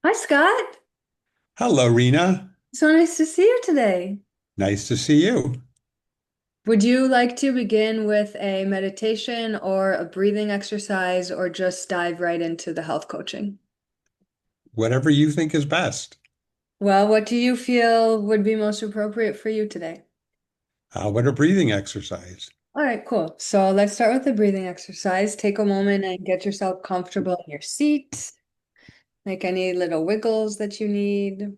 Hi, Scott. Hello, Rena. So nice to see you today. Nice to see you. Would you like to begin with a meditation or a breathing exercise or just dive right into the health coaching? Whatever you think is best. Well, what do you feel would be most appropriate for you today? How about a breathing exercise? All right, cool. So let's start with the breathing exercise. Take a moment and get yourself comfortable in your seat. Make any little wiggles that you need.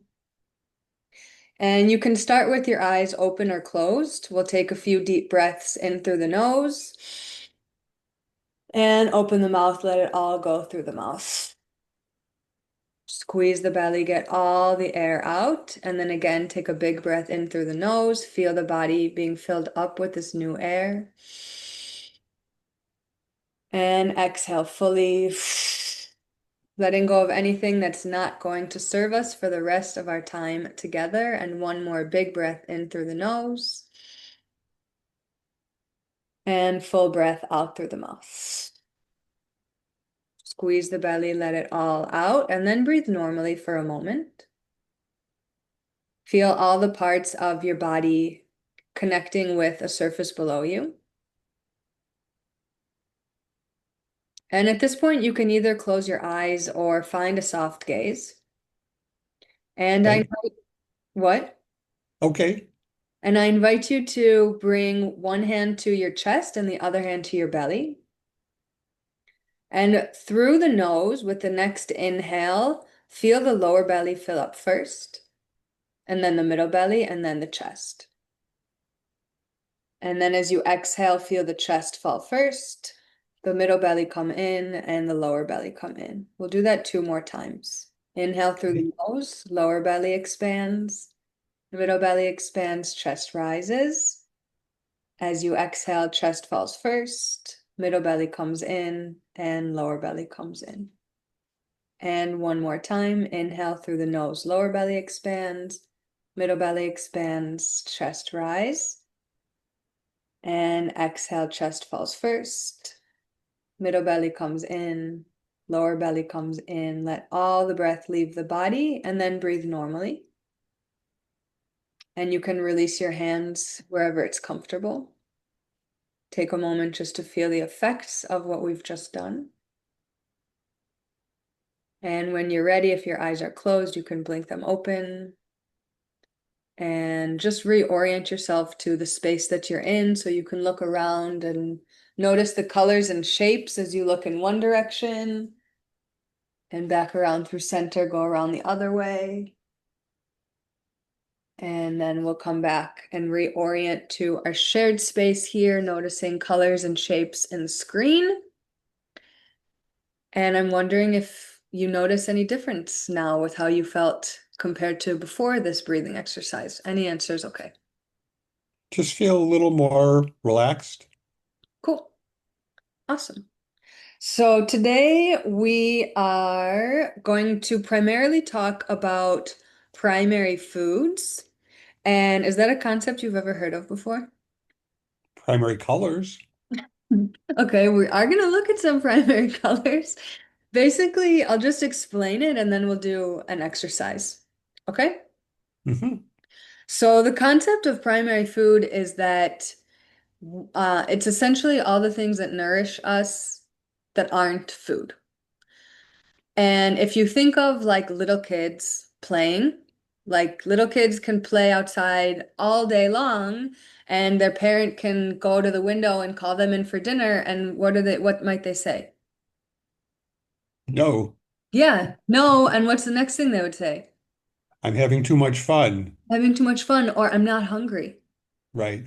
And you can start with your eyes open or closed. We'll take a few deep breaths in through the nose. And open the mouth, let it all go through the mouth. Squeeze the belly, get all the air out. And then again, take a big breath in through the nose. Feel the body being filled up with this new air. And exhale fully, letting go of anything that's not going to serve us for the rest of our time together. And one more big breath in through the nose. And full breath out through the mouth. Squeeze the belly, let it all out, and then breathe normally for a moment. Feel all the parts of your body connecting with a surface below you. And at this point, you can either close your eyes or find a soft gaze. And I Okay. invite, what? Okay. And I invite you to bring one hand to your chest and the other hand to your belly. And through the nose, with the next inhale, feel the lower belly fill up first, and then the middle belly, and then the chest. And then as you exhale, feel the chest fall first, the middle belly come in, and the lower belly come in. We'll do that two more times. Inhale through Okay. the nose, lower belly expands, middle belly expands, chest rises. As you exhale, chest falls first, middle belly comes in, and lower belly comes in. And one more time, inhale through the nose, lower belly expands, middle belly expands, chest rise. And exhale, chest falls first. Middle belly comes in, lower belly comes in. Let all the breath leave the body and then breathe normally. And you can release your hands wherever it's comfortable. Take a moment just to feel the effects of what we've just done. And when you're ready, if your eyes are closed, you can blink them open and just reorient yourself to the space that you're in so you can look around and notice the colors and shapes as you look in one direction and back around through center, go around the other way. And then we'll come back and reorient to our shared space here, noticing colors and shapes in the screen. And I'm wondering if you notice any difference now with how you felt compared to before this breathing exercise. Any answers? Okay. Just feel a little more relaxed. Cool. Awesome. So today we are going to primarily talk about primary foods. And is that a concept you've ever heard of before? Primary colors. Okay, we are going to look at some primary colors. Basically, I'll just explain it and then we'll do an exercise. Okay? Hmm. So the concept of primary food is that it's essentially all the things that nourish us that aren't food. And if you think of like little kids playing, like little kids can play outside all day long, and their parent can go to the window and call them in for dinner, and what might they say? No, Yeah, no, and what's the next thing they would say? I'm having too much fun. Having too much fun, or I'm not hungry. Right.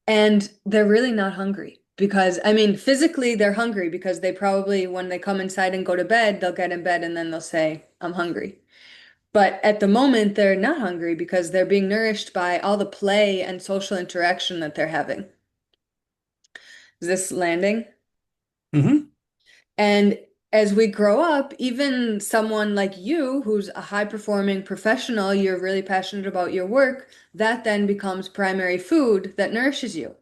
And they're really not hungry because, I mean, physically they're hungry because they probably, when they come inside and go to bed, they'll get in bed and then they'll say, I'm hungry. But at the moment, they're not hungry because they're being nourished by all the play and social interaction that they're having. Is this landing? Hmm. And as we grow up, even someone like you, who's a high-performing professional, you're really passionate about your work, that then becomes primary food that nourishes you.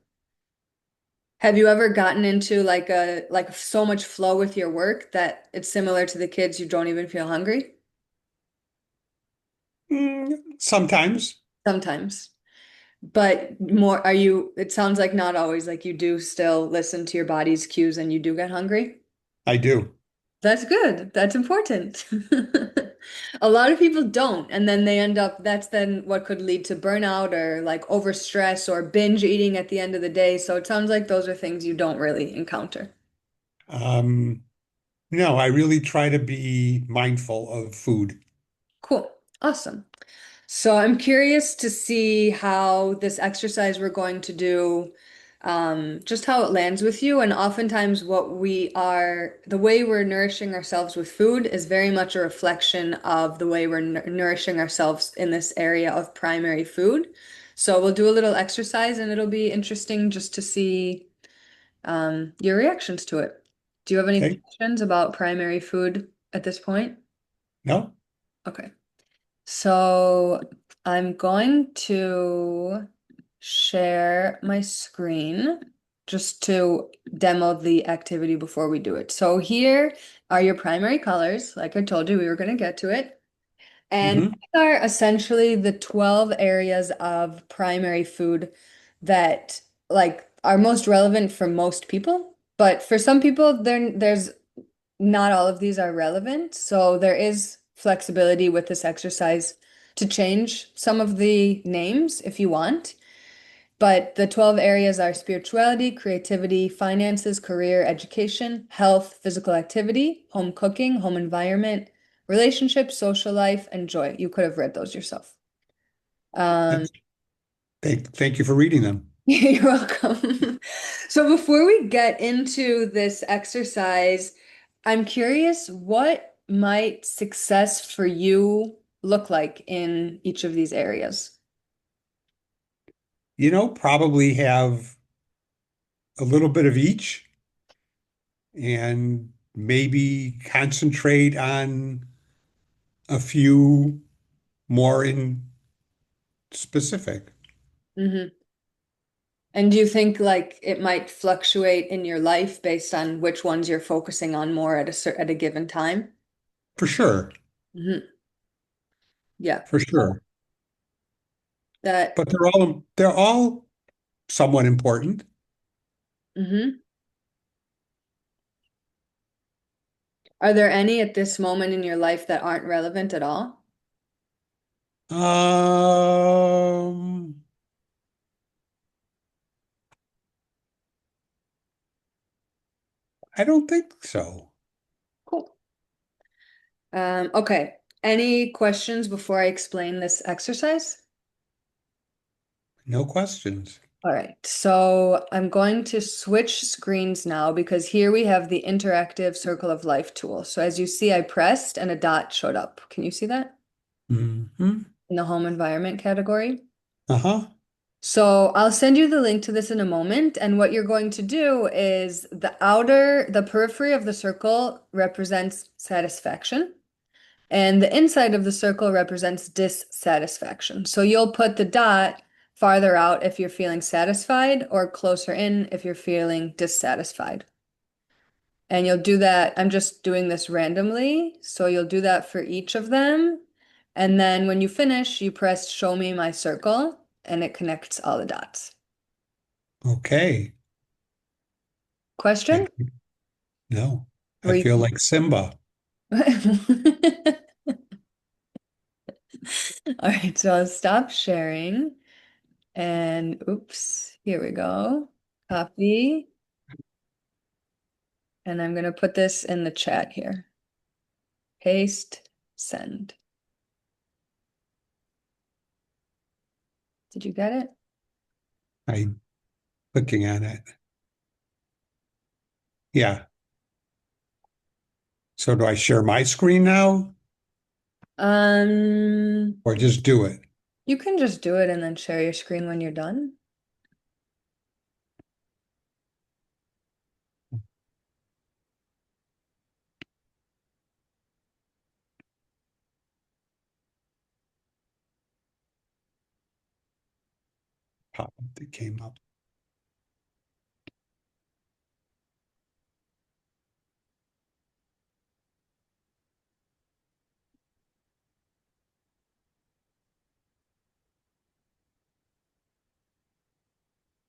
Have you ever gotten into like so much flow with your work that it's similar to the kids you don't even feel hungry? Sometimes Sometimes. But more, it sounds like not always, like you do still listen to your body's cues and you do get hungry. I do. That's good. That's important. A lot of people don't, and then they end up, that's then what could lead to burnout or like overstress or binge eating at the end of the day. So it sounds like those are things you don't really encounter. Um, no, I really try to be mindful of food. Cool. Awesome. So I'm curious to see how this exercise we're going to do, just how it lands with you. And oftentimes, the way we're nourishing ourselves with food is very much a reflection of the way we're nourishing ourselves in this area of primary food. So we'll do a little exercise and it'll be interesting just to see, your reactions to it. Do you have any Okay. questions about primary food at this point? No? Okay. So I'm going to share my screen just to demo the activity before we do it. So here are your primary colors. Like I told you, we were going to get to it. And Hmm. these are essentially the 12 areas of primary food that like are most relevant for most people. But for some people, there's not all of these are relevant, so there is flexibility with this exercise to change some of the names if you want. But the 12 areas are spirituality, creativity, finances, career, education, health, physical activity, home cooking, home environment, relationships, social life, and joy. You could have read those yourself. Um, That's, thank you for reading them. You're welcome. So before we get into this exercise, I'm curious, what might success for you look like in each of these areas? Probably have a little bit of each and maybe concentrate on a few more in specific. Hmm. And do you think like it might fluctuate in your life based on which ones you're focusing on more at a given time? For sure. Hmm. Yeah. For sure. That. But they're all somewhat important. Hmm. Are there any at this moment in your life that aren't relevant at all? Um, I don't think so. Cool. Okay. Any questions before I explain this exercise? No questions. All right, so I'm going to switch screens now because here we have the interactive circle of life tool. So as you see, I pressed and a dot showed up. Can you see that Hmm. in the home environment category? Uh-huh. So I'll send you the link to this in a moment. And what you're going to do is the periphery of the circle represents satisfaction. And the inside of the circle represents dissatisfaction. So you'll put the dot farther out if you're feeling satisfied or closer in if you're feeling dissatisfied. And you'll do that. I'm just doing this randomly. So you'll do that for each of them. And then when you finish, you press show me my circle and it connects all the dots. Okay. I, Question? no, I Were you? feel like Simba. All right, so I'll stop sharing. And oops, here we go. Copy. And I'm going to put this in the chat here. Paste, send. Did you get it? I'm clicking on it. Yeah. So do I share my screen now Um, or just do it? you can just do it and then share your screen when you're done. Pop up that came up.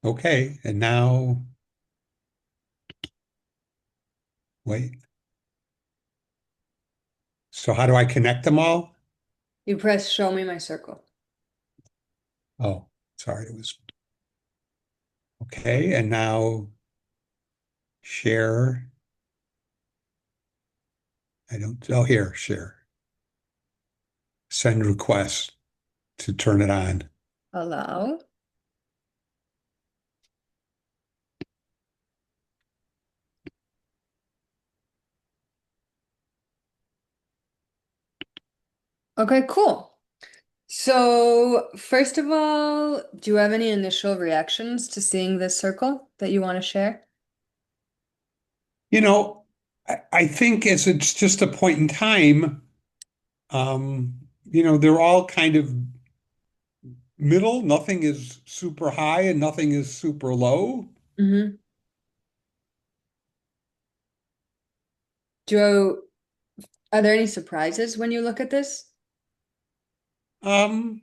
Okay, and now, wait. So how do I connect them all? You press show me my circle. Oh, sorry, it was okay. And now share. I don't, oh, here, share. Send request to turn it on. Allow. Okay, cool. So, first of all, do you have any initial reactions to seeing this circle that you want to share? You know, I think as it's just a point in time, um, they're all kind of middle. Nothing is super high and nothing is super low. Mm-hmm. Do Are there any surprises when you look at this? Um,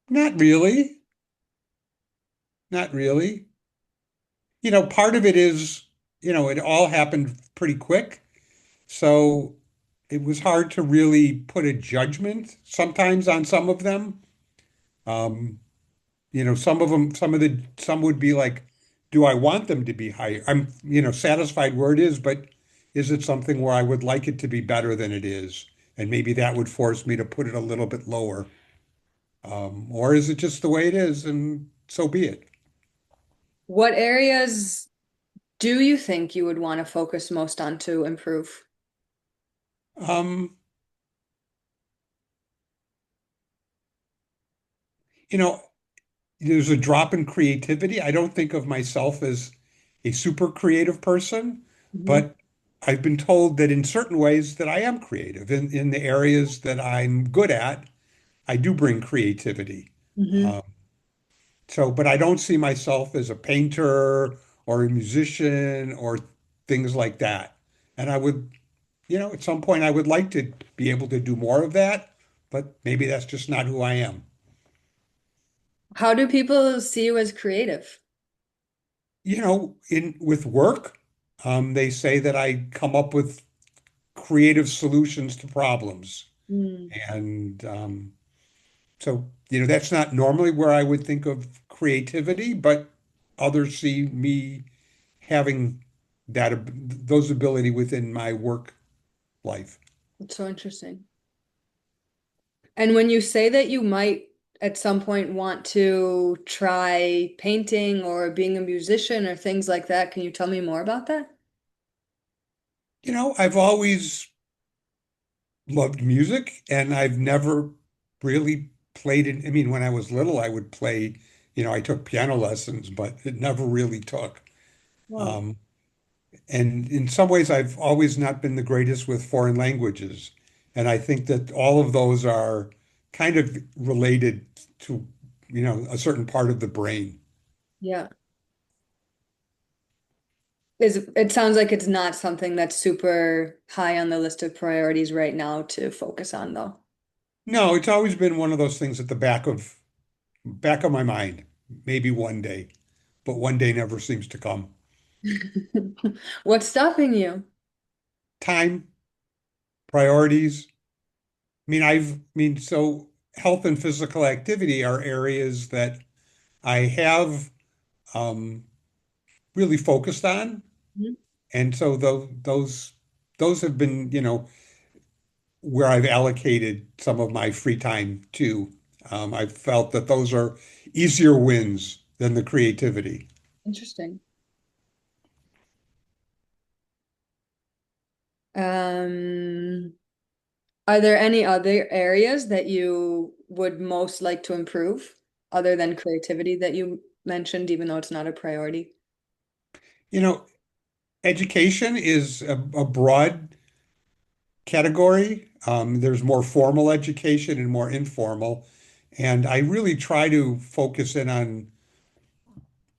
Not really. Not really. Part of it is, it all happened pretty quick. So it was hard to really put a judgment sometimes on some of them. Um, some of them, some would be like, do I want them to be higher? I'm, satisfied where it is, but is it something where I would like it to be better than it is? And maybe that would force me to put it a little bit lower. Or is it just the way it is and so be it? What areas do you think you would want to focus most on to improve? Um, you know, there's a drop in creativity. I don't think of myself as a super creative person, Hmm. but I've been told that in certain ways that I am creative in the areas that I'm good at. I do bring creativity. Hmm. Um, but I don't see myself as a painter or a musician or things like that. And I would, at some point, I would like to be able to do more of that, but maybe that's just not who I am. How do people see you as creative? In with work, they say that I come up with creative solutions to problems. Mm. And so, that's not normally where I would think of creativity, but others see me having those ability within my work life. That's so interesting. And when you say that you might at some point want to try painting or being a musician or things like that, can you tell me more about that? I've always loved music and I've never really played it. I mean, when I was little, I would play, I took piano lessons, but it never really took. Wow. Um, and in some ways, I've always not been the greatest with foreign languages. And I think that all of those are kind of related to, a certain part of the brain. Yeah. It sounds like it's not something that's super high on the list of priorities right now to focus on though. No, it's always been one of those things at the back of my mind. Maybe one day, but one day never seems to come. What's stopping you? Time, priorities. So health and physical activity are areas that I have um, really focused on. Mhm. And so those have been, where I've allocated some of my free time to. I've felt that those are easier wins than the creativity. Interesting. Um, are there any other areas that you would most like to improve other than creativity that you mentioned, even though it's not a priority? You know, Education is a broad category. There's more formal education and more informal. And I really try to focus in on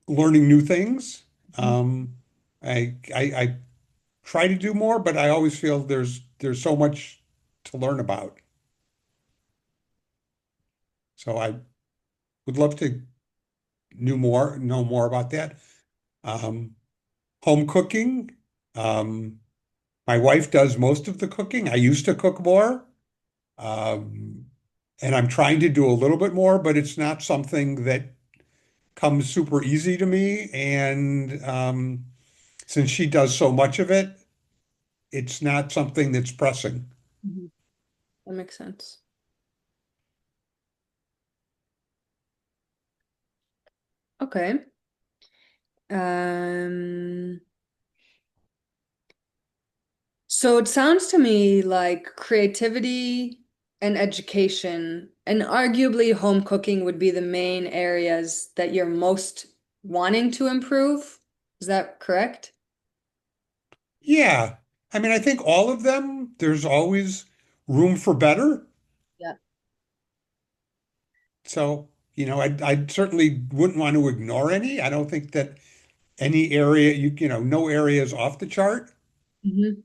learning new things. Um, I try to do more, but I always feel there's so much to learn about. So I would love to, know more about that. Um, Home cooking. Um, my wife does most of the cooking. I used to cook more. Um, and I'm trying to do a little bit more, but it's not something that comes super easy to me. And since she does so much of it, it's not something that's pressing. Mhm. That makes sense. Okay. Um, so it sounds to me like creativity and education, and arguably home cooking would be the main areas that you're most wanting to improve. Is that correct? Yeah. I mean, I think all of them, there's always room for better. Yeah. So, I certainly wouldn't want to ignore any. I don't think that any area, no area is off the chart. Hmm.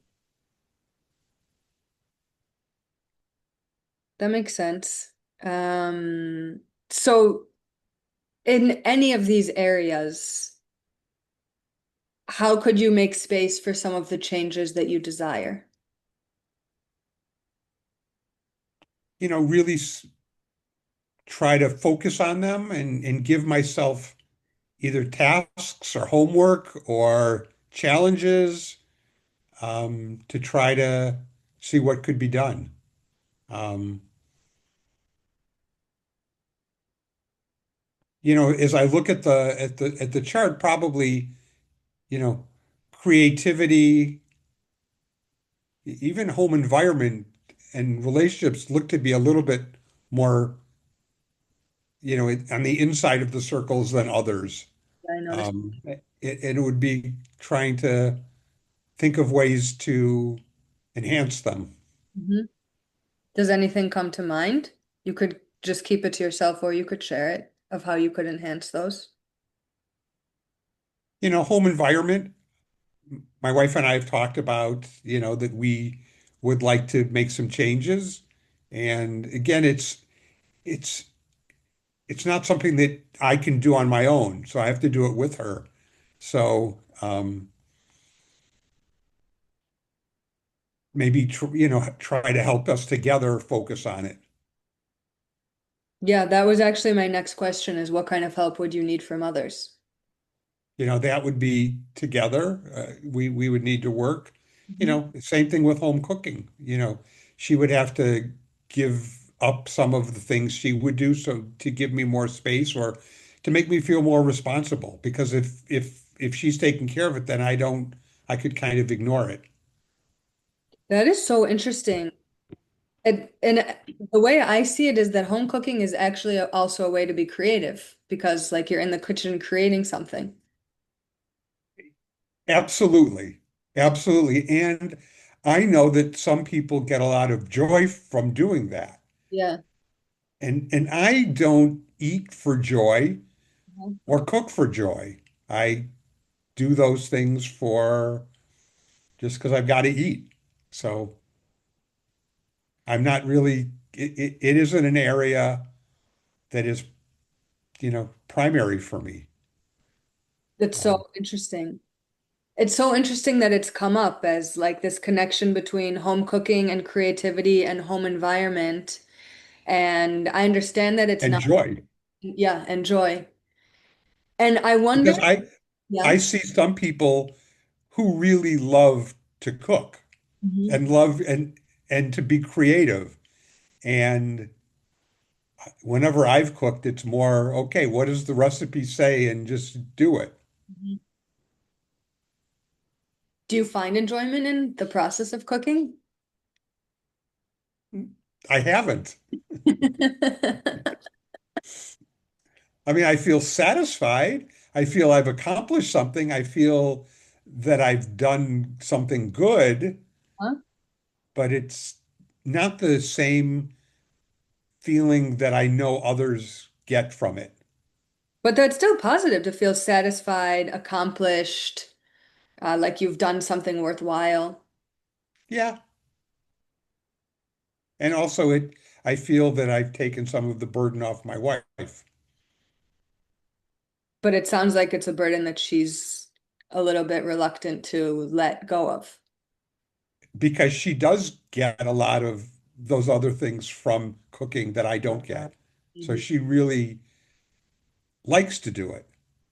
That makes sense. So in any of these areas, how could you make space for some of the changes that you desire? Really try to focus on them and give myself either tasks or homework or challenges to try to see what could be done. Um, as I look at the chart, probably, you know, creativity, even home environment and relationships look to be a little bit more, on the inside of the circles than others. I noticed. It would be trying to think of ways to enhance them. Mhm. Does anything come to mind? You could just keep it to yourself or you could share it of how you could enhance those. Home environment, my wife and I have talked about, that we would like to make some changes. And again, it's it's not something that I can do on my own, so I have to do it with her. So maybe try to help us together focus on it. Yeah, that was actually my next question is what kind of help would you need from others? That would be together. We would need to work. Mhm. Same thing with home cooking. She would have to give up some of the things she would do so to give me more space or to make me feel more responsible. Because if she's taking care of it, then I could kind of ignore it. That is so interesting. And the way I see it is that home cooking is actually also a way to be creative because like you're in the kitchen creating something. Absolutely. Absolutely. And I know that some people get a lot of joy from doing that. Yeah. And I don't eat for joy Mhm. or cook for joy. I do those things for just because I've got to eat. So I'm not really, it isn't an area that is, primary for me. It's Um, so interesting. It's so interesting that it's come up as like this connection between home cooking and creativity and home environment. And I understand that it's and not, joy. yeah, and joy. And I wonder, Because I yeah. see some people who really love to cook Mhm. and love and to be creative. And whenever I've cooked, it's more, okay, what does the recipe say? And just do it. Mhm. Do you find enjoyment in the process of cooking? I haven't. I mean, I feel satisfied. I feel I've accomplished something. I feel that I've done something good, Huh? but it's not the same feeling that I know others get from it. But that's still positive to feel satisfied, accomplished, like you've done something worthwhile. Yeah. And also I feel that I've taken some of the burden off my wife. But it sounds like it's a burden that she's a little bit reluctant to let go of. because she does get a lot of those other things from cooking that I don't get. So Mhm. she really likes to do it.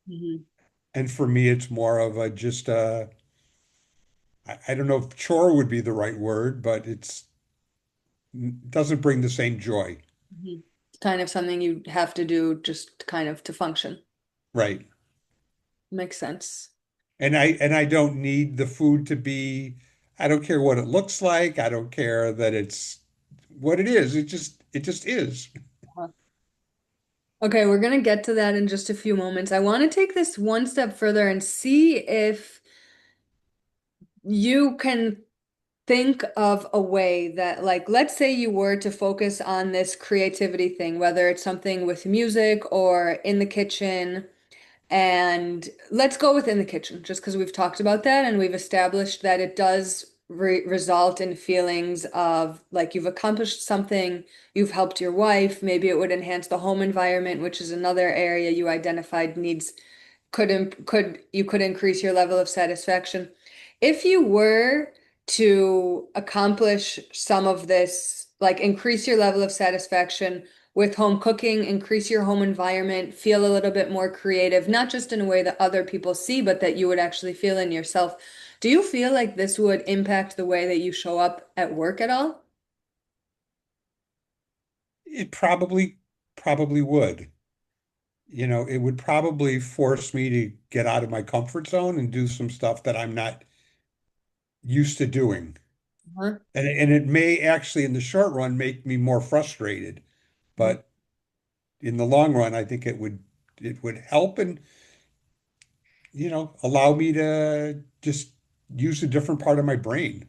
Mhm. And for me, it's more of a just I don't know if chore would be the right word, but it's doesn't bring the same joy. Mhm. It's kind of something you have to do just kind of to function. Right. Makes sense. And I don't need the food to be, I don't care what it looks like. I don't care that it's what it is. It just is. Uh-huh. Okay, we're gonna get to that in just a few moments. I want to take this one step further and see if you can think of a way that, like, let's say you were to focus on this creativity thing, whether it's something with music or in the kitchen. And let's go within the kitchen, just because we've talked about that and we've established that it does result in feelings of like you've accomplished something, you've helped your wife, maybe it would enhance the home environment, which is another area you identified needs could increase your level of satisfaction. If you were to accomplish some of this, like increase your level of satisfaction with home cooking, increase your home environment, feel a little bit more creative, not just in a way that other people see, but that you would actually feel in yourself. Do you feel like this would impact the way that you show up at work at all? It probably would. It would probably force me to get out of my comfort zone and do some stuff that I'm not used to doing. Huh? And it may actually in the short run make me more frustrated, but in the long run, I think it would help and allow me to just use a different part of my brain.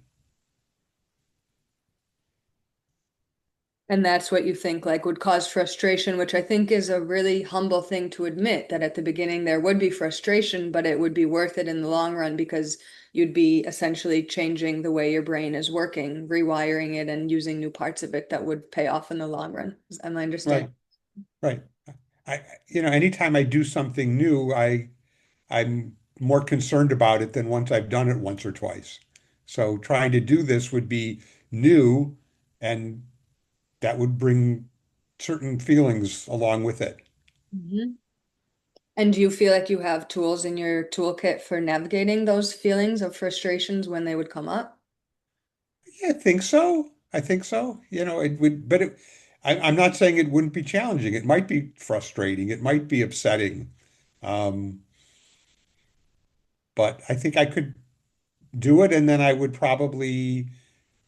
And that's what you think like would cause frustration, which I think is a really humble thing to admit that at the beginning there would be frustration, but it would be worth it in the long run because you'd be essentially changing the way your brain is working, rewiring it and using new parts of it that would pay off in the long run. Am I understanding? Right, right. Anytime I do something new, I'm more concerned about it than once I've done it once or twice. So trying to do this would be new, and that would bring certain feelings along with it. Mhm. And do you feel like you have tools in your toolkit for navigating those feelings of frustrations when they would come up? Yeah, I think so. I think so. It would, but I'm not saying it wouldn't be challenging. It might be frustrating. It might be upsetting. Um, but I think I could do it, and then I would probably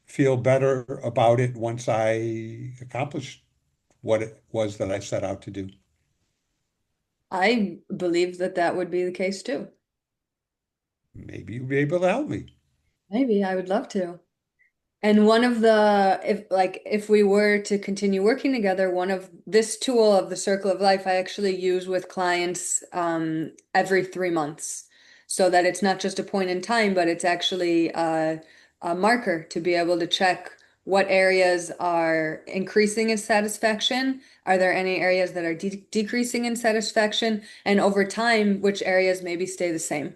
feel better about it once I accomplished what it was that I set out to do. I believe that that would be the case too. Maybe you'll be able to help me. Maybe I would love to. And one of the, if we were to continue working together, one of this tool of the Circle of Life, I actually use with clients every 3 months, so that it's not just a point in time, but it's actually a marker to be able to check what areas are increasing in satisfaction. Are there any areas that are de decreasing in satisfaction? And over time, which areas maybe stay the same?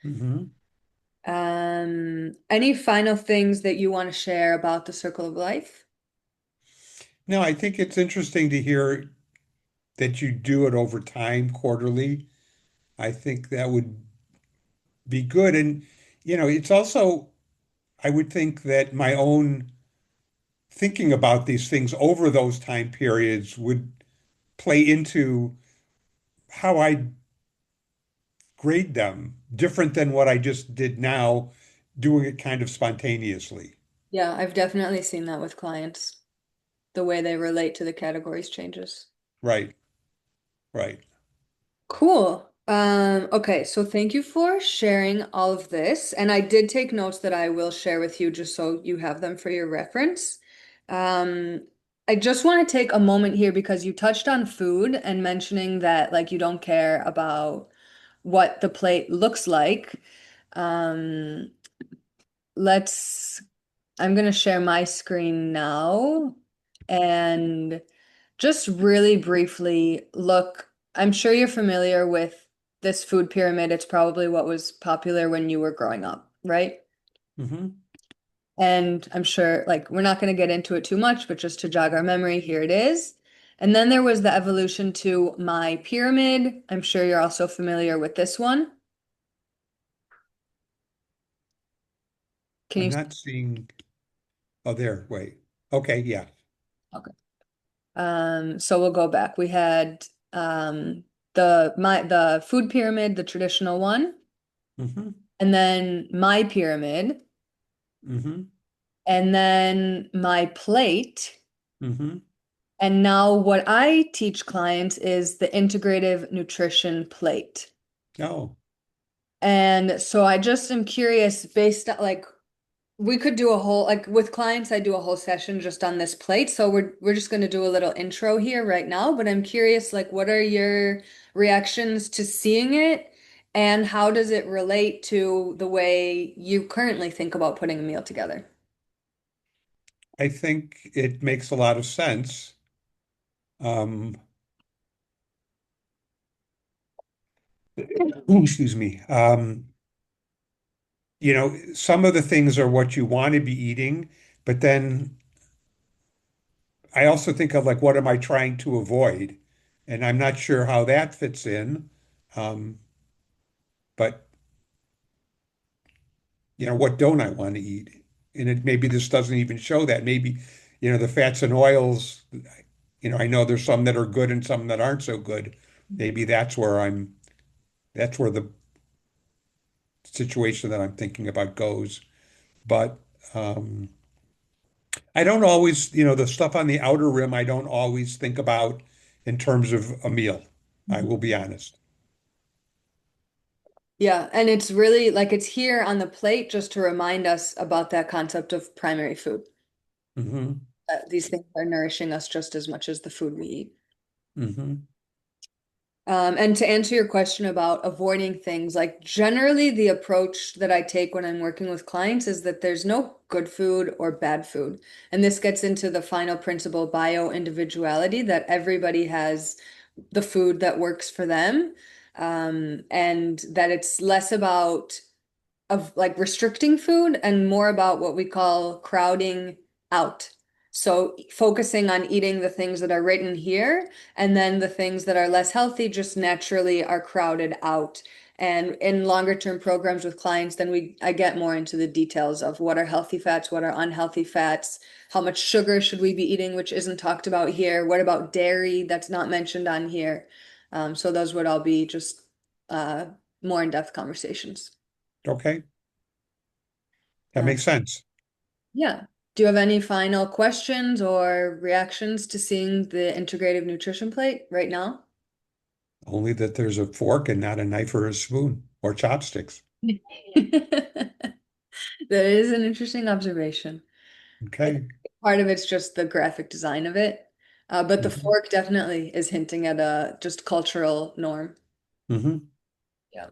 Hmm. Any final things that you want to share about the Circle of Life? No, I think it's interesting to hear that you do it over time, quarterly. I think that would be good. And, it's also, I would think that my own thinking about these things over those time periods would play into how I grade them, different than what I just did now, doing it kind of spontaneously. Yeah, I've definitely seen that with clients. The way they relate to the categories changes. Right, right. Cool. Okay, so thank you for sharing all of this. And I did take notes that I will share with you just so you have them for your reference. Um, I just want to take a moment here because you touched on food and mentioning that like you don't care about what the plate looks like. Um, let's I'm going to share my screen now and just really briefly look. I'm sure you're familiar with this food pyramid. It's probably what was popular when you were growing up, right? Hmm. And I'm sure, like, we're not going to get into it too much, but just to jog our memory, here it is. And then there was the evolution to my pyramid. I'm sure you're also familiar with this one. Can I'm you? not seeing, oh, there, wait. Okay, yeah. Okay. So we'll go back. We had the food pyramid, the traditional one, Hmm. and then my pyramid, Hmm. and then my plate. Hmm. And now what I teach clients is the integrative nutrition plate. Oh, And so I just am curious based on like we could do a whole like with clients I do a whole session just on this plate. So we're just going to do a little intro here right now, but I'm curious like what are your reactions to seeing it and how does it relate to the way you currently think about putting a meal together? I think it makes a lot of sense. Um, ooh, excuse me. Some of the things are what you want to be eating, but then I also think of like, what am I trying to avoid? And I'm not sure how that fits in. Um, but what don't I want to eat? And maybe this doesn't even show that. Maybe, the fats and oils, I know there's some that are good and some that aren't so good. Maybe that's where the situation that I'm thinking about goes. But I don't always, the stuff on the outer rim, I don't always think about in terms of a meal. I Mhm. will be honest. Yeah, and it's really like it's here on the plate just to remind us about that concept of primary food. Hmm. These things are nourishing us just as much as the food we eat. Hmm. And to answer your question about avoiding things, like generally the approach that I take when I'm working with clients is that there's no good food or bad food. And this gets into the final principle, bio-individuality, that everybody has the food that works for them. And that it's less about of like restricting food and more about what we call crowding out. So focusing on eating the things that are written here, and then the things that are less healthy just naturally are crowded out. And in longer term programs with clients, then I get more into the details of what are healthy fats, what are unhealthy fats, how much sugar should we be eating, which isn't talked about here. What about dairy that's not mentioned on here? So those would all be just uh, more in-depth conversations. Okay, that Uh, makes sense. yeah. Do you have any final questions or reactions to seeing the integrative nutrition plate right now? Only that there's a fork and not a knife or a spoon or chopsticks. That is an interesting observation. I think Okay. part of it's just the graphic design of it, but the Hmm. fork definitely is hinting at a just cultural norm. Hmm. Yeah.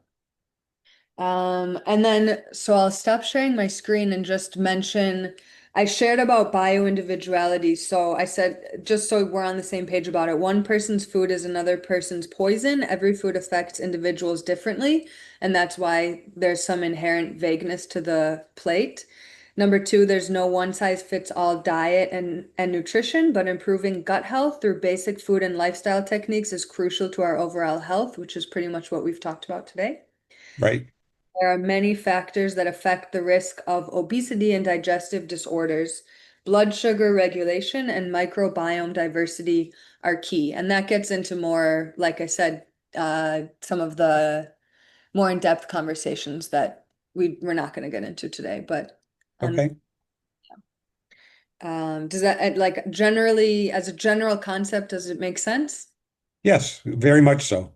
And then, so I'll stop sharing my screen and just mention I shared about bioindividuality. So I said, just so we're on the same page about it, one person's food is another person's poison. Every food affects individuals differently, and that's why there's some inherent vagueness to the plate. Number two, there's no one size fits all diet and nutrition, but improving gut health through basic food and lifestyle techniques is crucial to our overall health, which is pretty much what we've talked about today. Right. There are many factors that affect the risk of obesity and digestive disorders. Blood sugar regulation and microbiome diversity are key. And that gets into more, like I said, some of the more in-depth conversations that we're not going to get into today. But um, Okay. does that like generally, as a general concept, does it make sense? Yes, very much so.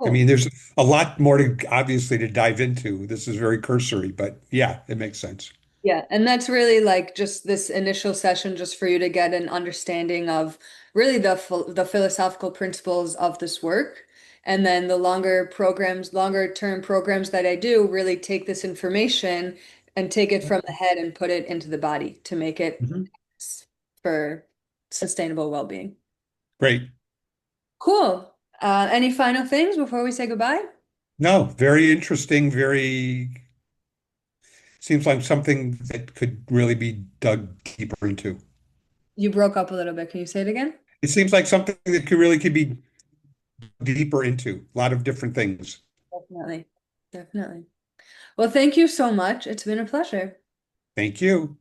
I Cool. mean, there's a lot more to obviously to dive into. This is very cursory, but yeah, it makes sense. Yeah, and that's really like just this initial session just for you to get an understanding of really the philosophical principles of this work. And then the longer term programs that I do really take this information and take it from the head and put it into the body to make it Mhm. for sustainable well-being. Great. Cool. Any final things before we say goodbye? No, very interesting, very seems like something that could really be dug deeper into. You broke up a little bit. Can you say it again? It seems like something that could be deeper into a lot of different things. Definitely. Definitely. Well, thank you so much. It's been a pleasure. Thank you.